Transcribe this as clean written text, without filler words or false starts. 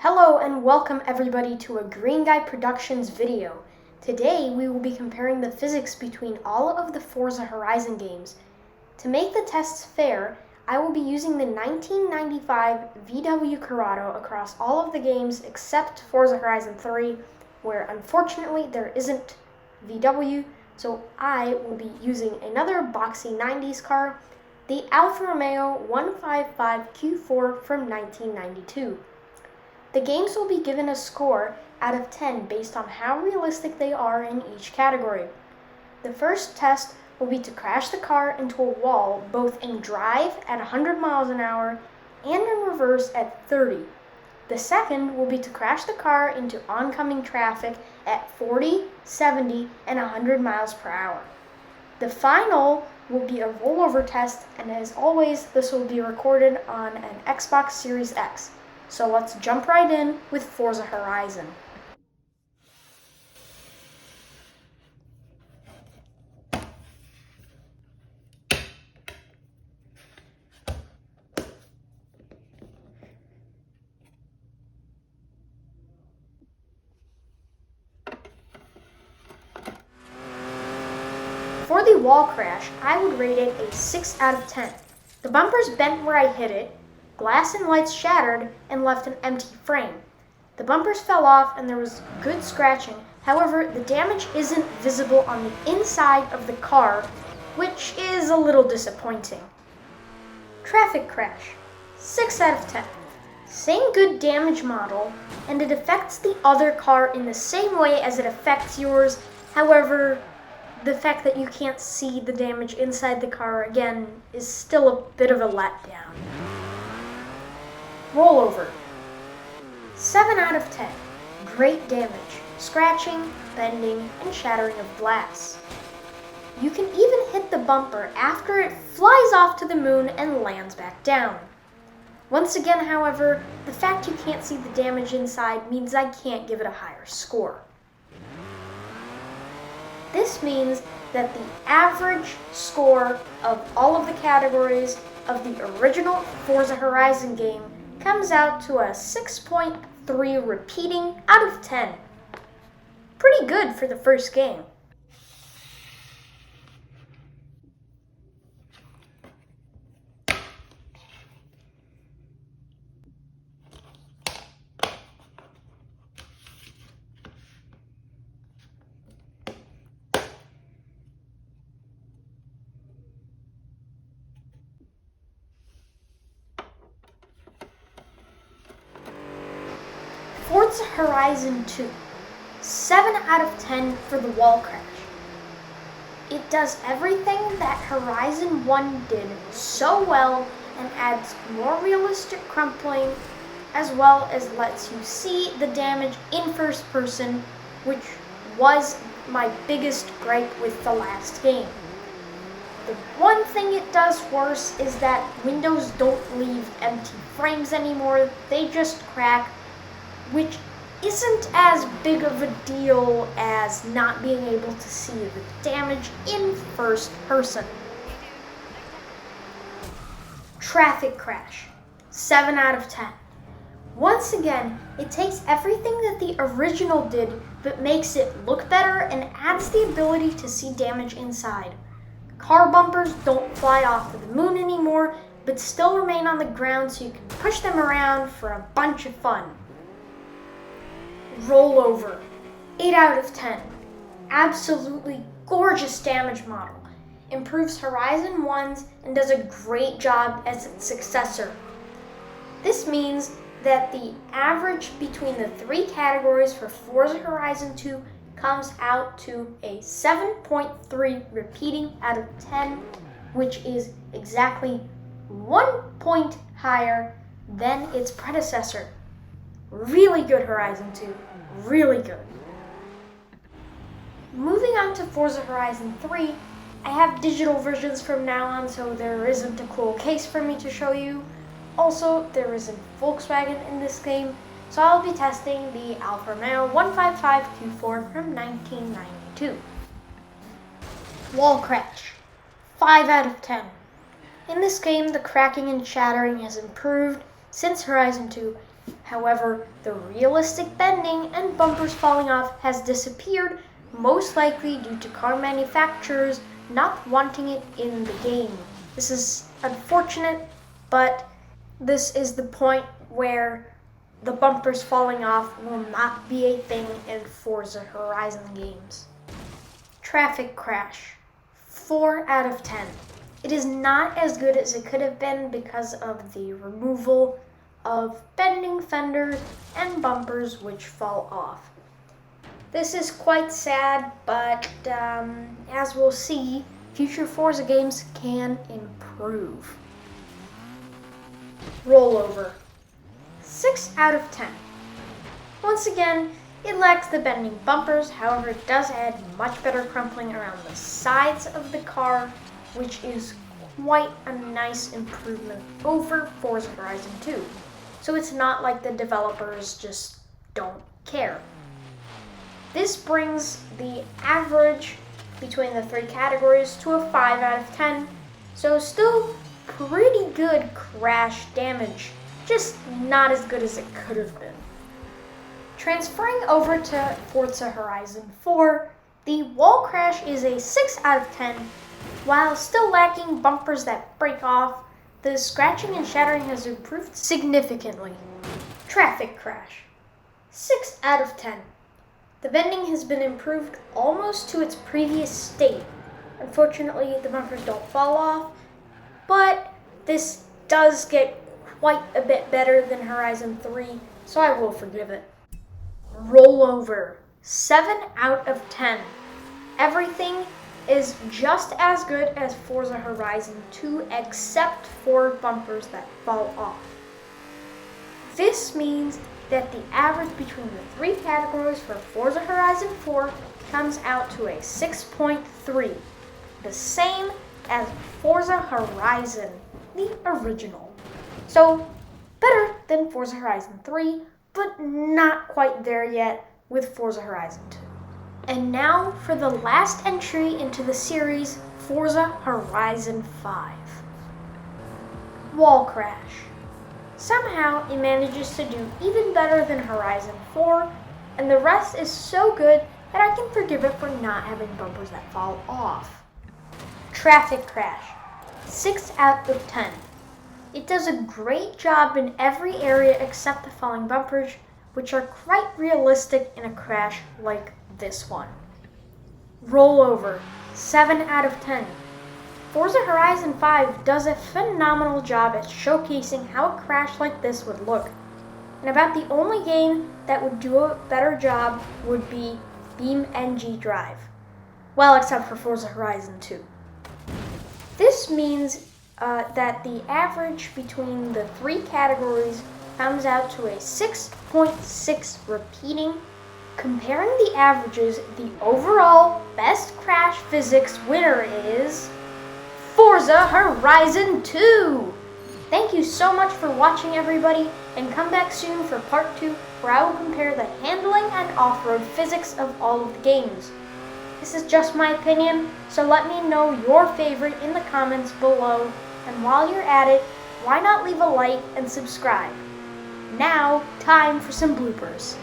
Hello and welcome everybody to a Green Guy Productions video. Today we will be comparing the physics between all of the Forza Horizon games. To make the tests fair, I will be using the 1995 VW Corrado across all of the games except Forza Horizon 3, where unfortunately there isn't VW, so I will be using another boxy 90s car, the Alfa Romeo 155 Q4 from 1992. The games will be given a score out of 10 based on how realistic they are in each category. The first test will be to crash the car into a wall both in drive at 100 miles an hour and in reverse at 30. The second will be to crash the car into oncoming traffic at 40, 70, and 100 miles per hour. The final will be a rollover test, and as always, this will be recorded on an Xbox Series X. So let's jump right in with Forza Horizon. For the wall crash, I would rate it a 6 out of 10. The bumpers bent where I hit it, glass and lights shattered and left an empty frame. The bumpers fell off and there was good scratching. However, the damage isn't visible on the inside of the car, which is a little disappointing. Traffic crash, 6 out of 10. Same good damage model, and it affects the other car in the same way as it affects yours. However, the fact that you can't see the damage inside the car again is still a bit of a letdown. Rollover, 7 out of 10. Great damage, scratching, bending, and shattering of glass. You can even hit the bumper after it flies off to the moon and lands back down. Once again, however, the fact you can't see the damage inside means I can't give it a higher score. This means that the average score of all of the categories of the original Forza Horizon game comes out to a 6.3 repeating out of 10. Pretty good for the first game. Forza Horizon 2, 7 out of 10 for the wall crash. It does everything that Horizon 1 did so well and adds more realistic crumpling, as well as lets you see the damage in first person, which was my biggest gripe with the last game. The one thing it does worse is that windows don't leave empty frames anymore, they just crack, which isn't as big of a deal as not being able to see the damage in first person. Traffic crash, 7 out of 10. Once again, it takes everything that the original did but makes it look better and adds the ability to see damage inside. Car bumpers don't fly off to the moon anymore, but still remain on the ground so you can push them around for a bunch of fun. Rollover, 8 out of 10. Absolutely gorgeous damage model. Improves Horizon 1's and does a great job as its successor. This means that the average between the three categories for Forza Horizon 2 comes out to a 7.3 repeating out of 10, which is exactly 1 point higher than its predecessor. Really good Horizon 2, really good. Moving on to Forza Horizon 3, I have digital versions from now on, so there isn't a cool case for me to show you. Also, there isn't Volkswagen in this game, so I'll be testing the Alfa Romeo 155 Q4 from 1992. Wall crash, 5 out of 10. In this game, the cracking and shattering has improved since Horizon 2, However, the realistic bending and bumpers falling off has disappeared, most likely due to car manufacturers not wanting it in the game. This is unfortunate, but this is the point where the bumpers falling off will not be a thing in Forza Horizon Games. Traffic crash, 4 out of 10. It is not as good as it could have been because of the removal of bending fenders and bumpers which fall off. This is quite sad, but as we'll see, future Forza games can improve. Rollover, 6 out of 10. Once again, it lacks the bending bumpers, however it does add much better crumpling around the sides of the car, which is quite a nice improvement over Forza Horizon 2. So it's not like the developers just don't care. This brings the average between the three categories to a 5 out of 10, so still pretty good crash damage, just not as good as it could have been. Transferring over to Forza Horizon 4, the wall crash is a 6 out of 10. While still lacking bumpers that break off, the scratching and shattering has improved significantly. Traffic crash, 6 out of 10. The bending has been improved almost to its previous state. Unfortunately, the bumpers don't fall off, but this does get quite a bit better than Horizon 3, so I will forgive it. Rollover, 7 out of 10. Everything is just as good as Forza Horizon 2 except for bumpers that fall off. This means that the average between the three categories for Forza Horizon 4 comes out to a 6.3, the same as Forza Horizon, the original. So, better than Forza Horizon 3, but not quite there yet with Forza Horizon 2. And now for the last entry into the series, Forza Horizon 5. Wall crash. Somehow it manages to do even better than Horizon 4, and the rest is so good that I can forgive it for not having bumpers that fall off. Traffic crash, 6 out of 10. It does a great job in every area except the falling bumpers, which are quite realistic in a crash like this one. Rollover, 7 out of 10. Forza Horizon 5 does a phenomenal job at showcasing how a crash like this would look. And about the only game that would do a better job would be BeamNG Drive. Well, except for Forza Horizon 2. This means that the average between the three categories comes out to a 6.6 repeating. Comparing the averages, the overall best crash physics winner is Forza Horizon 2! Thank you so much for watching, everybody, and come back soon for part 2, where I will compare the handling and off-road physics of all of the games. This is just my opinion, so let me know your favorite in the comments below, and while you're at it, why not leave a like and subscribe? Now, time for some bloopers.